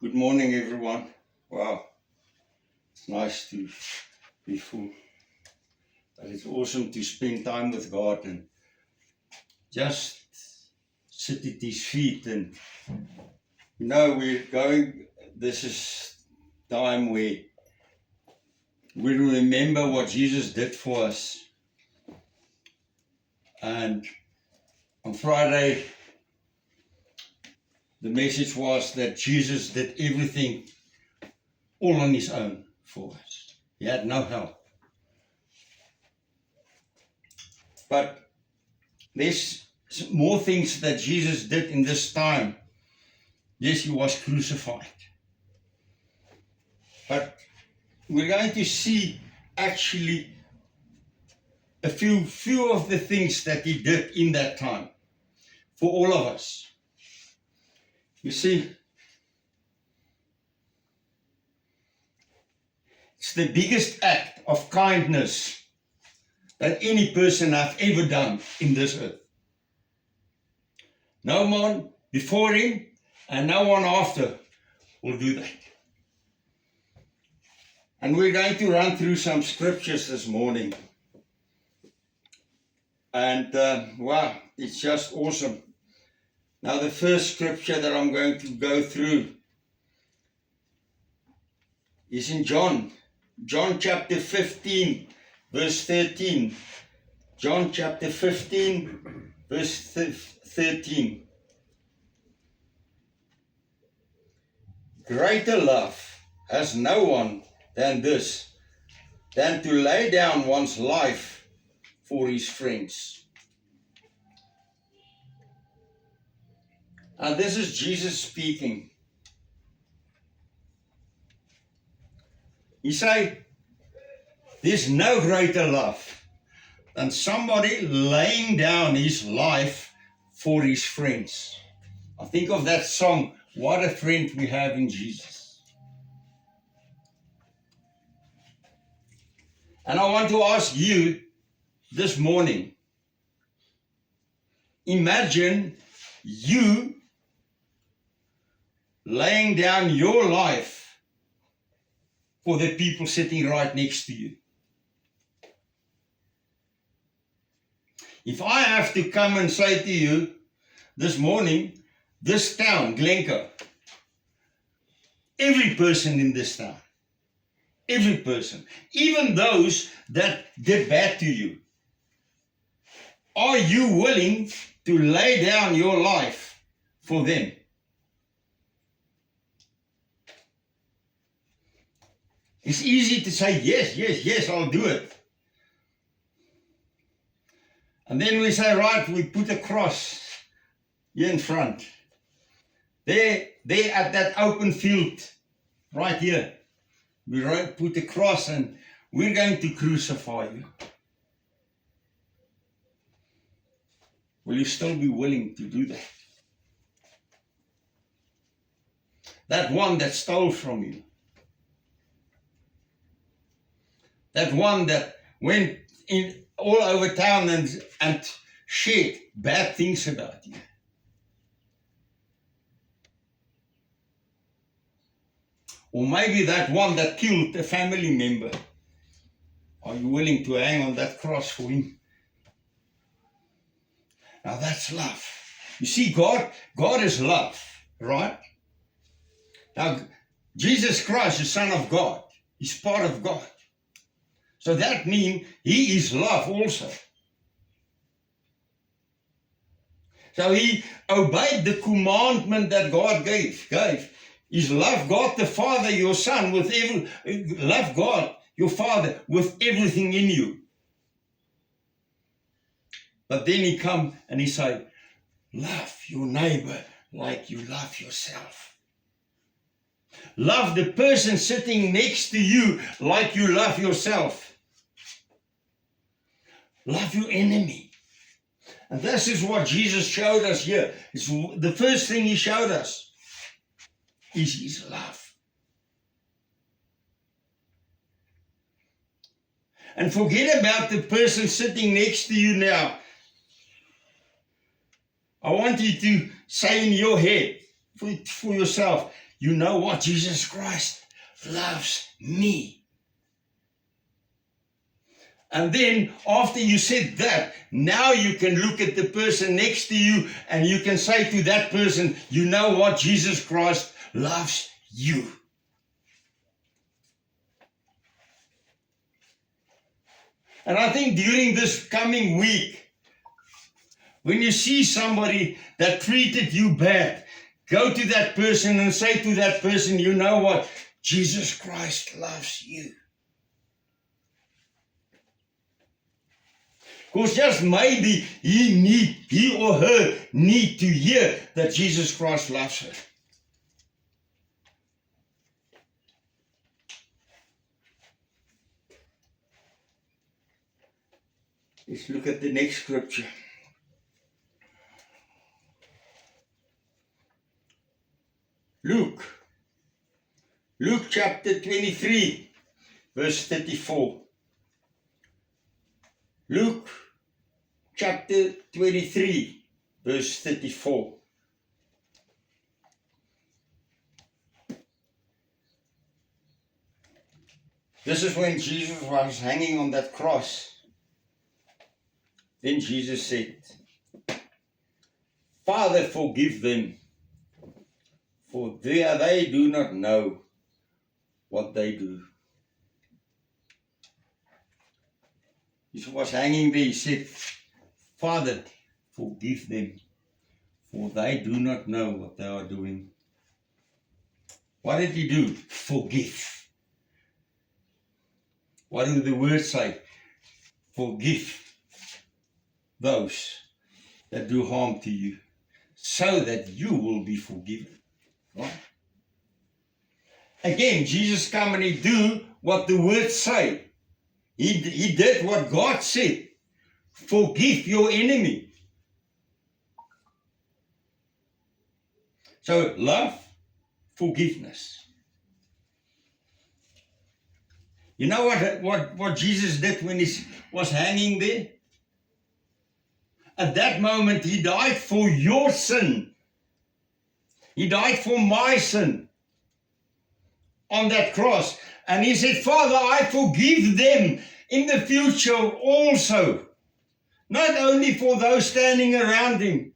Good morning, everyone. Wow, it's nice to be full. But it's awesome to spend time with God and just sit at His feet. And this is time where we remember what Jesus did for us. And on Friday, the message was that Jesus did everything all on His own for us. He had no help. But there's more things that Jesus did in this time. Yes, He was crucified. But we're going to see actually a few of the things that He did in that time for all of us. You see, it's the biggest act of kindness that any person have ever done in this earth. No one before Him and no one after will do that. And we're going to run through some scriptures this morning. And wow, it's just awesome. Now, the first scripture that I'm going to go through is in John chapter 15, verse 13. John chapter 15, verse 13. Greater love has no one than this, than to lay down one's life for his friends. And this is Jesus speaking. He say, there's no greater love than somebody laying down his life for his friends. I think of that song, What a Friend We Have in Jesus. And I want to ask you this morning, imagine you laying down your life for the people sitting right next to you. If I have to come and say to you this morning, this town, Glencoe, every person in this town, every person, even those that did bad to you, are you willing to lay down your life for them? It's easy to say, yes, I'll do it. And then we say, right, we put a cross here in front. There at that open field, right here, we put a cross and we're going to crucify you. Will you still be willing to do that? That one that stole from you. That one that went in all over town and shared bad things about you. Or maybe that one that killed a family member. Are you willing to hang on that cross for him? Now that's love. You see, God is love, right? Now, Jesus Christ, the Son of God, is part of God. So that means He is love also. So He obeyed the commandment that God gave. Is love God the Father, your Son, love God, your Father, with everything in you. But then He come and He say, love your neighbor like you love yourself. Love the person sitting next to you like you love yourself. Love your enemy. And this is what Jesus showed us here. It's the first thing He showed us is His love. And forget about the person sitting next to you now. I want you to say in your head for yourself, you know what? Jesus Christ loves me. And then after you said that, now you can look at the person next to you and you can say to that person, you know what? Jesus Christ loves you. And I think during this coming week, when you see somebody that treated you bad, go to that person and say to that person, you know what? Jesus Christ loves you. Because just maybe he or her need to hear that Jesus Christ loves her. Let's look at the next scripture. Luke chapter 23, verse 34. Luke chapter 23, verse 34. This is when Jesus was hanging on that cross. Then Jesus said, Father, forgive them, for they do not know what they do. Jesus was hanging there. He said, Father, forgive them, for they do not know what they are doing. What did he do? Forgive. What do the words say? Forgive those that do harm to you, so that you will be forgiven. Right? Again, Jesus come and he do what the words say. He did what God said. Forgive your enemy. So love, forgiveness. You know what Jesus did when he was hanging there? At that moment, he died for your sin. He died for my sin on that cross. And he said, Father, I forgive them in the future also. Not only for those standing around him.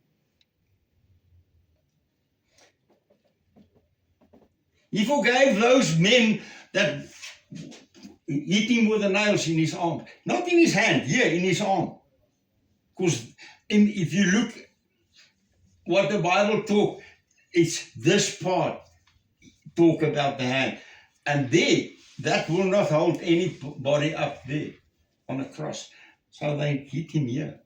He forgave those men that hit him with the nails in his arm. Not in his hand, here in his arm. Because if you look what the Bible talk, it's this part talk about the hand. And there, that will not hold anybody up there on a cross. So they hit him here.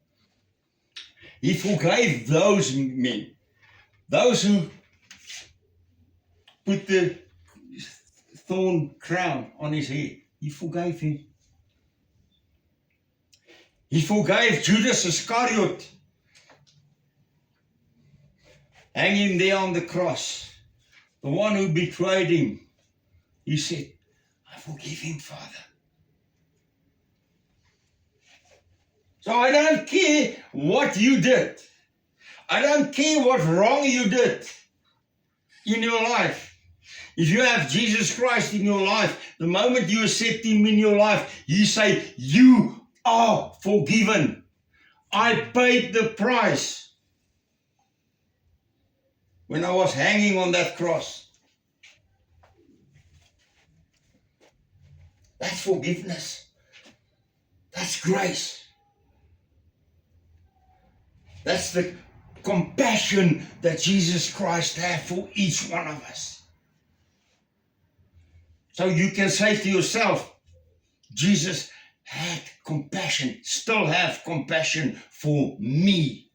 He forgave those men. Those who put the thorn crown on his head. He forgave him. He forgave Judas Iscariot, hanging there on the cross, the one who betrayed him. He said, I forgive him, Father. So I don't care what you did. I don't care what wrong you did in your life. If you have Jesus Christ in your life, the moment you accept him in your life, you say, you are forgiven. I paid the price when I was hanging on that cross. That's forgiveness. That's grace. That's the compassion that Jesus Christ had for each one of us. So you can say to yourself, Jesus had compassion, still have compassion for me.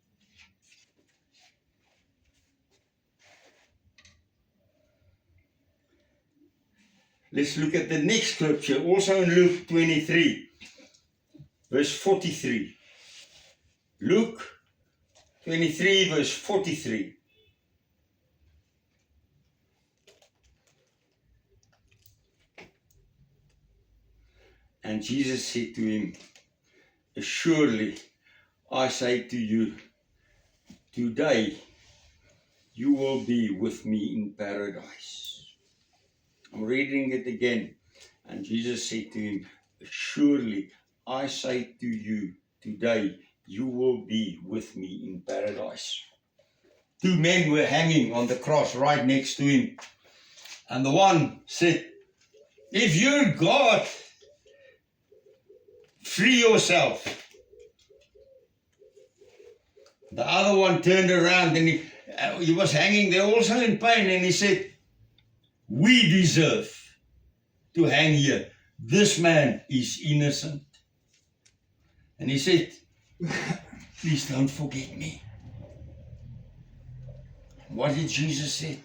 Let's look at the next scripture, also in Luke 23, verse 43. Luke 23, verse 43. And Jesus said to him, assuredly, I say to you, today you will be with me in paradise. I'm reading it again. And Jesus said to him, surely I say to you, today you will be with me in paradise. Two men were hanging on the cross right next to him. And the one said, if you're God, free yourself. The other one turned around and he was hanging there also in pain, and he said, we deserve to hang here. This man is innocent. And he said, please don't forget me. What did Jesus say?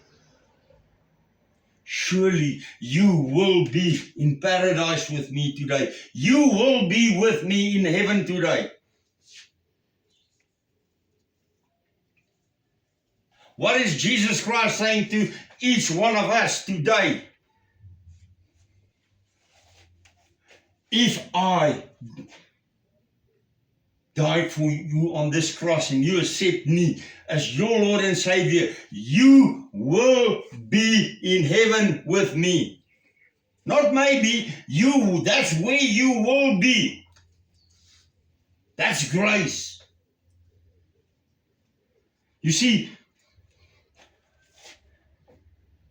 Surely you will be in paradise with me today. You will be with me in heaven today. What is Jesus Christ saying to each one of us today? If I died for you on this cross and you accept me as your Lord and Savior, you will be in heaven with me. Not maybe, that's where you will be. That's grace. You see,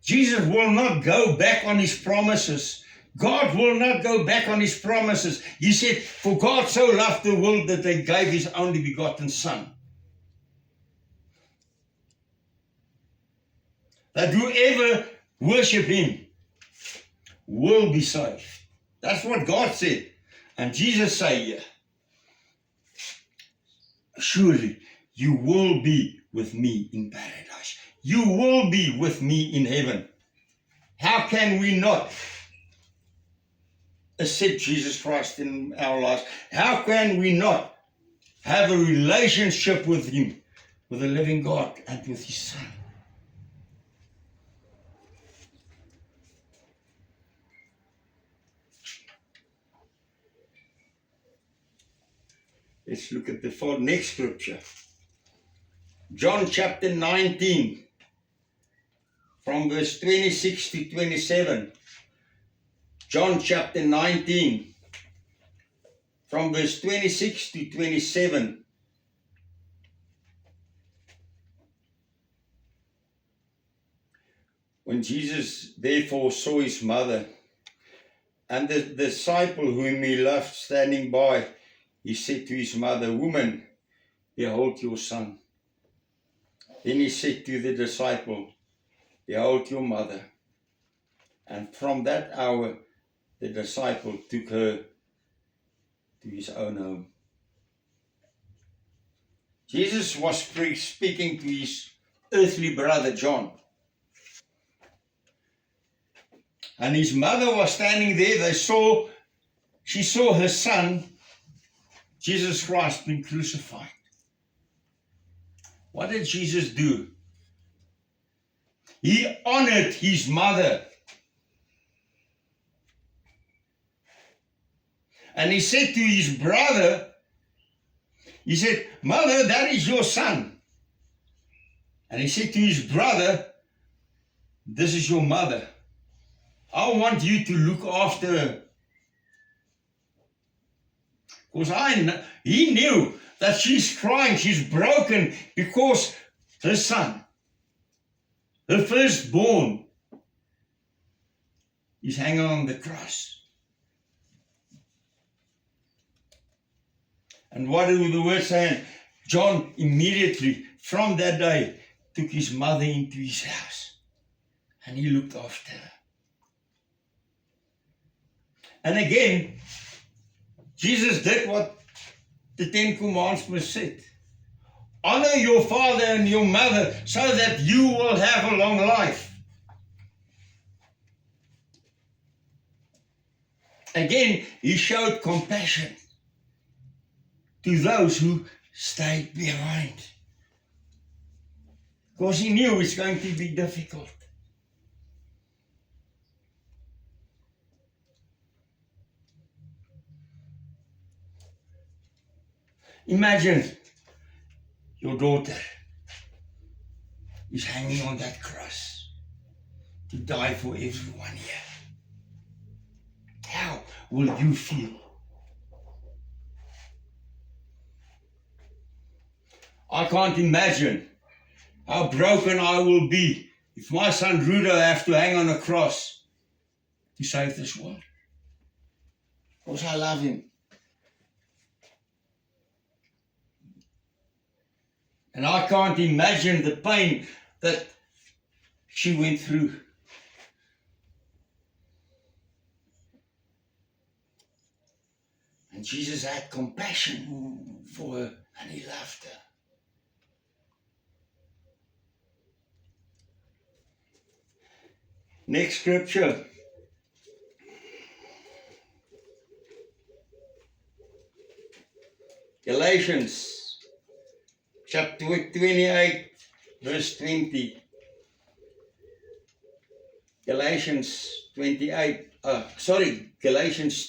Jesus will not go back on his promises. God will not go back on his promises. He said, for God so loved the world that he gave his only begotten Son, that whoever worship him will be saved. That's what God said. And Jesus said here, surely you will be with me in paradise. You will be with me in heaven. How can we not accept Jesus Christ in our lives? How can we not have a relationship with him, with the living God and with his Son? Let's look at the next scripture. John chapter 19, from verse 26 to 27. John chapter 19, from verse 26 to 27. When Jesus therefore saw his mother and the disciple whom he loved standing by, he said to his mother, woman, behold your son. Then he said to the disciple, behold your mother. And from that hour, the disciple took her to his own home. Jesus was speaking to his earthly brother John. And his mother was standing there. She saw her son, Jesus Christ, being crucified. What did Jesus do? He honored his mother. And he said to his brother, he said, mother, that is your son. And he said to his brother, this is your mother. I want you to look after her. Because he knew that she's crying, she's broken because her son, her firstborn, is hanging on the cross. And what do the words say? John immediately, from that day, took his mother into his house. And he looked after her. And again, Jesus did what the Ten Commandments said. Honor your father and your mother so that you will have a long life. Again, he showed compassion to those who stayed behind, because he knew it's going to be difficult. Imagine your daughter is hanging on that cross. to die for everyone here. How will you feel? I can't imagine how broken I will be if my son Rudo have to hang on a cross to save this world. Because I love him. And I can't imagine the pain that she went through. And Jesus had compassion for her, and he loved her. Next scripture. Galatians chapter 28, verse 20. Galatians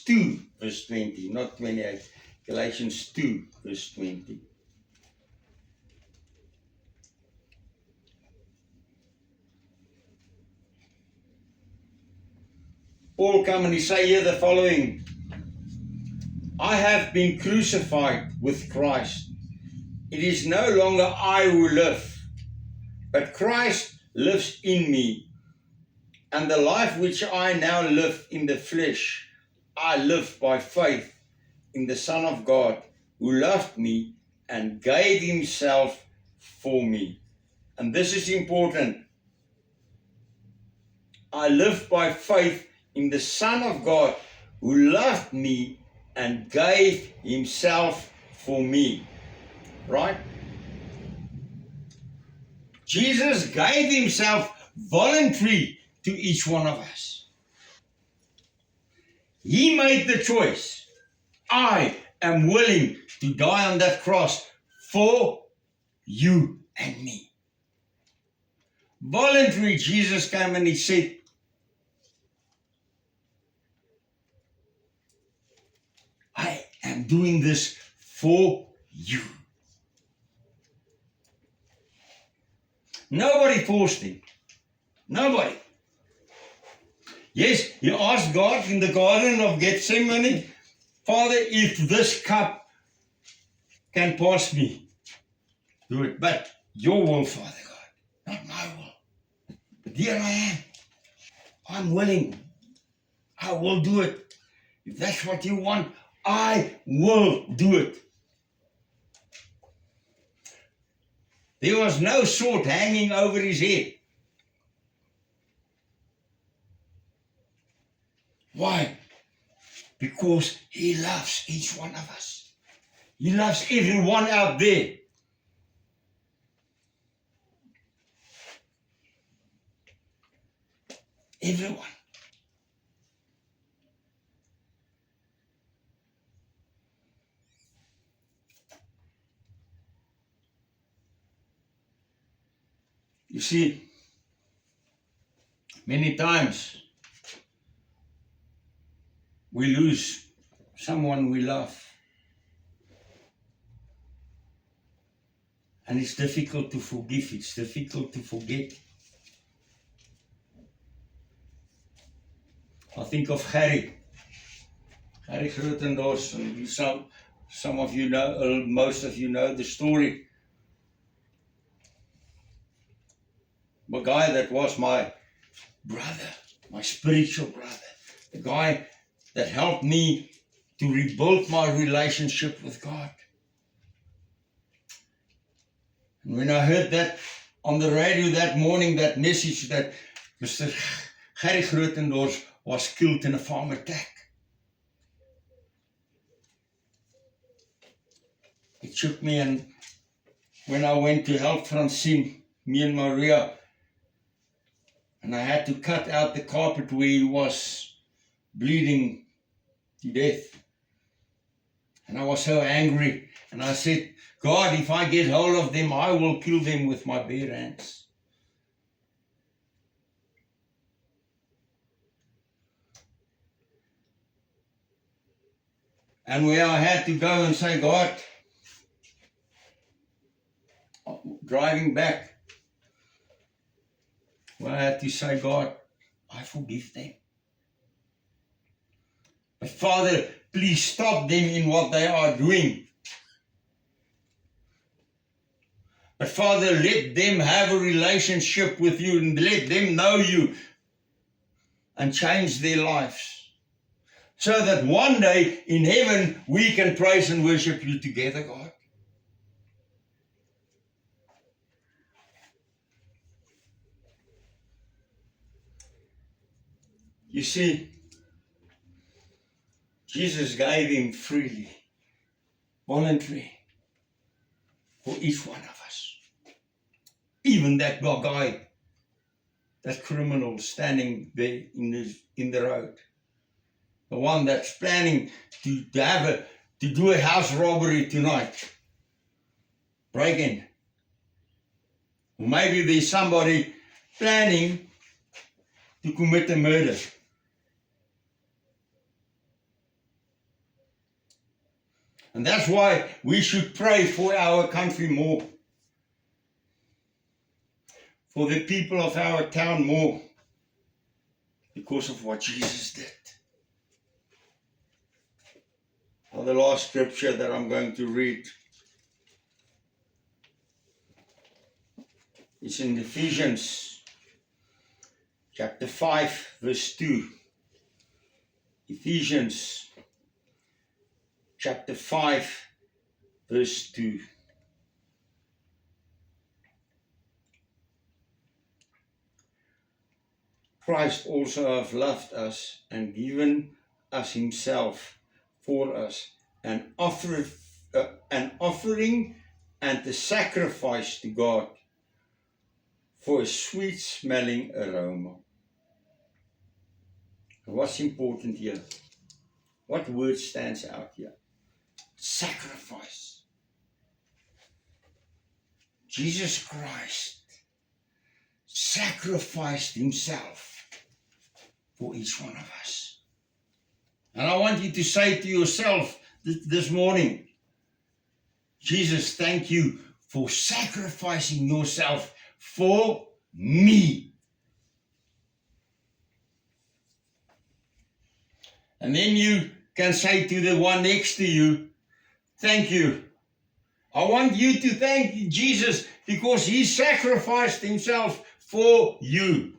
2, verse 20, not 28. Galatians 2, verse 20. Paul come and he say here the following. I have been crucified with Christ. It is no longer I who live, but Christ lives in me. And the life which I now live in the flesh, I live by faith in the Son of God, who loved me and gave himself for me. And this is important. I live by faith in the Son of God, who loved me and gave himself for me. Right? Jesus gave himself voluntarily to each one of us. He made the choice. I am willing to die on that cross for you and me. Voluntarily, Jesus came and he said, I am doing this for you. Nobody forced him. Nobody. Yes, he asked God in the Garden of Gethsemane, Father, if this cup can pass me, do it. But your will, Father God, not my will. But here I am. I'm willing. I will do it. If that's what you want, I will do it. There was no sword hanging over his head. Why? Because he loves each one of us. He loves everyone out there. Everyone. You see, many times we lose someone we love. And it's difficult to forgive, it's difficult to forget. I think of Gary Grootendorst, and some of you know, most of you know the story. The guy that was my brother, my spiritual brother, the guy that helped me to rebuild my relationship with God. And when I heard that on the radio that morning, that message that Mr. Gary Grootendorst was killed in a farm attack, it shook me. And when I went to help Francine, me and Maria, and I had to cut out the carpet where he was bleeding to death. And I was so angry. And I said, God, if I get hold of them, I will kill them with my bare hands. And where I had to go and say, God, driving back, where I had to say, God, I forgive them. But Father, please stop them in what they are doing. But Father, let them have a relationship with you and let them know you and change their lives. So that one day in heaven we can praise and worship you together, God. You see, Jesus gave him freely, voluntarily, for each one of us. Even that guy, that criminal standing there in the road. The one that's planning to do a house robbery tonight. Break in. Or maybe there's somebody planning to commit a murder. And that's why we should pray for our country more. For the people of our town more. Because of what Jesus did. Now the last scripture that I'm going to read is in Ephesians chapter 5 verse 2. Ephesians chapter 5 verse 2. Christ also hath loved us and given us himself for us, an offering and a sacrifice to God for a sweet smelling aroma. What's important here? What word stands out here? Sacrifice. Jesus Christ sacrificed himself for each one of us. And I want you to say to yourself this morning, Jesus, thank you for sacrificing yourself for me. And then you can say to the one next to you, thank you. I want you to thank Jesus because he sacrificed himself for you.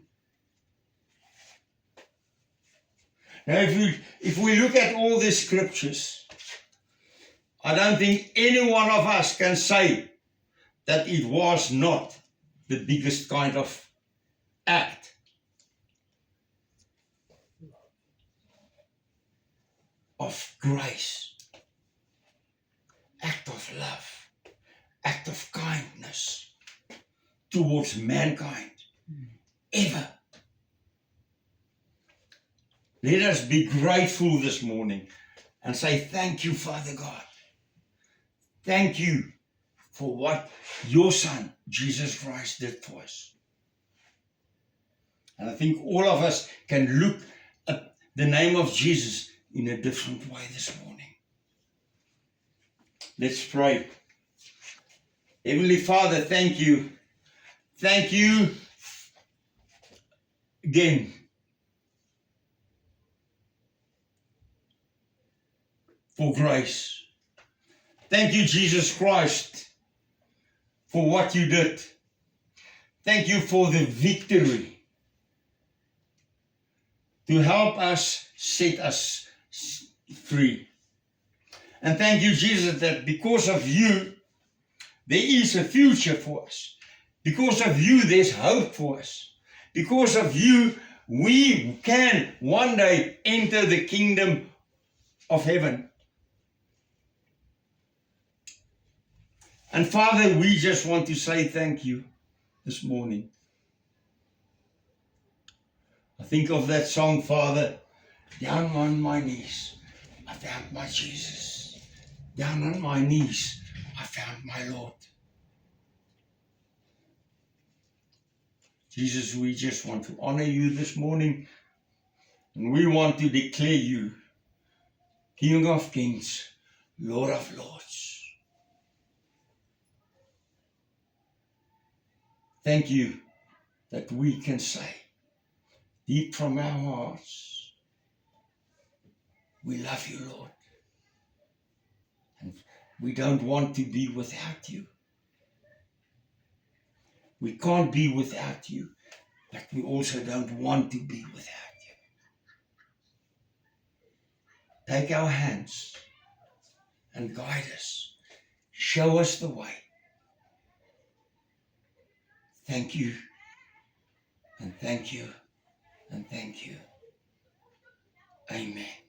Now, if we look at all the scriptures, I don't think any one of us can say that it was not the biggest kind of act. Of grace, act of love, act of kindness towards mankind, ever. Let us be grateful this morning and say, thank you, Father God. Thank you for what your Son, Jesus Christ, did for us. And I think all of us can look at the name of Jesus in a different way this morning. Let's pray. Heavenly Father, thank you. Thank you again for grace. Thank you, Jesus Christ, for what you did. Thank you for the victory to help us, set us free. And thank you, Jesus, that because of you, there is a future for us. Because of you, there's hope for us. Because of you, we can one day enter the kingdom of heaven. And Father, we just want to say thank you this morning. I think of that song, Father, down on my knees, I found my Jesus. Down on my knees, I found my Lord. Jesus, we just want to honor you this morning, and we want to declare you King of Kings, Lord of Lords. Thank you that we can say, deep from our hearts, we love you, Lord. And we don't want to be without you. We can't be without you, but we also don't want to be without you. Take our hands and guide us. Show us the way. Thank you, and thank you, and thank you. Amen.